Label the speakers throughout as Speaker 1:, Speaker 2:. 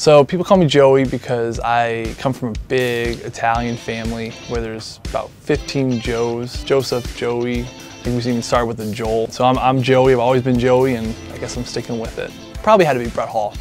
Speaker 1: So people call me Joey because I come from a big Italian family where there's about 15 Joes. Joseph, Joey, I think we even started with a Joel. So I'm Joey, I've always been Joey, and I guess I'm sticking with it. Probably had to be Brett Hall.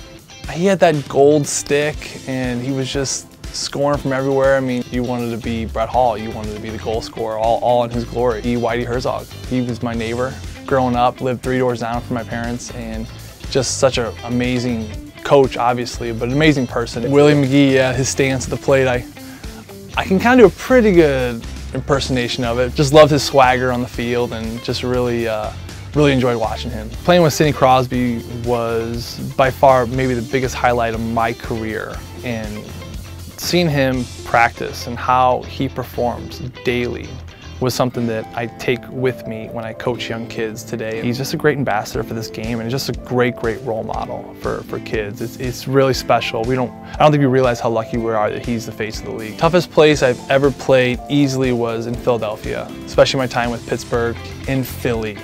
Speaker 1: He had that gold stick and he was just scoring from everywhere. I mean, you wanted to be Brett Hall, you wanted to be the goal scorer, all in his glory. Whitey Herzog, he was my neighbor growing up, lived 3 doors down from my parents, and just such an amazing coach, obviously, but an amazing person. Willie McGee, yeah, his stance at the plate, I can kind of do a pretty good impersonation of it. Just loved his swagger on the field and just really enjoyed watching him. Playing with Sidney Crosby was by far maybe the biggest highlight of my career, and seeing him practice and how he performs daily was something that I take with me when I coach young kids today. He's just a great ambassador for this game and just a great role model for kids. It's really special. I don't think we realize how lucky we are that he's the face of the league. Toughest place I've ever played easily was in Philadelphia, especially my time with Pittsburgh in Philly.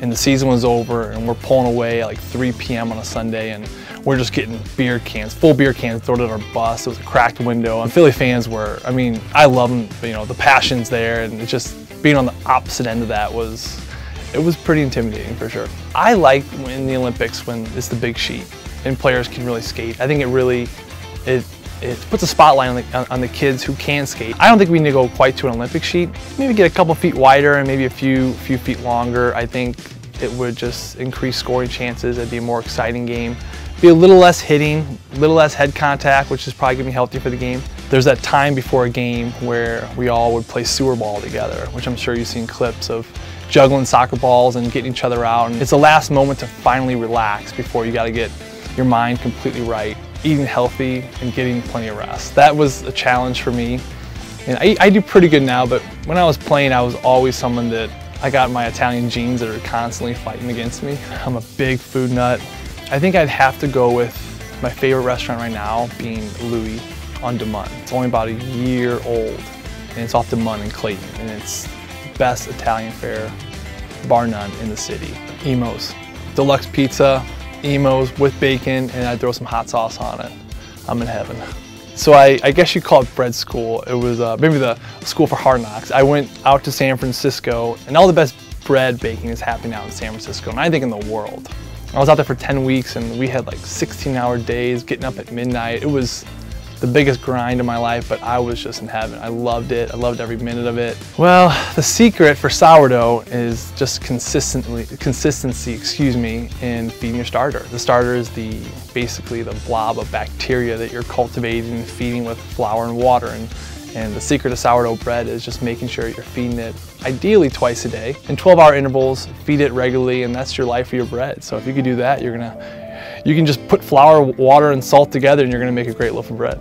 Speaker 1: And the season was over and we're pulling away at like 3 p.m. on a Sunday, and we're just getting beer cans, full beer cans thrown at our bus. It was a cracked window. And Philly fans were, I mean, I love them, but, you know, the passion's there, and it's just being on the opposite end of that was pretty intimidating for sure. I like in the Olympics when it's the big sheet and players can really skate. I think it puts a spotlight on the kids who can skate. I don't think we need to go quite to an Olympic sheet. Maybe get a couple feet wider and maybe a few feet longer. I think it would just increase scoring chances. It'd be a more exciting game. Be a little less hitting, a little less head contact, which is probably gonna be healthier for the game. There's that time before a game where we all would play sewer ball together, which I'm sure you've seen clips of juggling soccer balls and getting each other out. And it's the last moment to finally relax before you gotta get your mind completely right, eating healthy and getting plenty of rest. That was a challenge for me. And I do pretty good now, but when I was playing, I was always someone that I got my Italian genes that are constantly fighting against me. I'm a big food nut. I think I'd have to go with my favorite restaurant right now being Louis on DeMunn. It's only about a year old, and it's off DeMunn in Clayton, and it's the best Italian fare, bar none, in the city. Imo's. Deluxe pizza, Imo's with bacon, and I'd throw some hot sauce on it. I'm in heaven. So I guess you call it bread school. It was maybe the school for hard knocks. I went out to San Francisco, and all the best bread baking is happening out in San Francisco, and I think in the world. I was out there for 10 weeks and we had like 16-hour days, getting up at midnight. It was the biggest grind of my life, but I was just in heaven. I loved it. I loved every minute of it. Well, the secret for sourdough is just consistency, in feeding your starter. The starter is basically the blob of bacteria that you're cultivating and feeding with flour and water. And the secret of sourdough bread is just making sure you're feeding it ideally twice a day in 12-hour intervals, feed it regularly, and that's your life for your bread. So if you could do that, you can just put flour, water, and salt together and you're gonna make a great loaf of bread.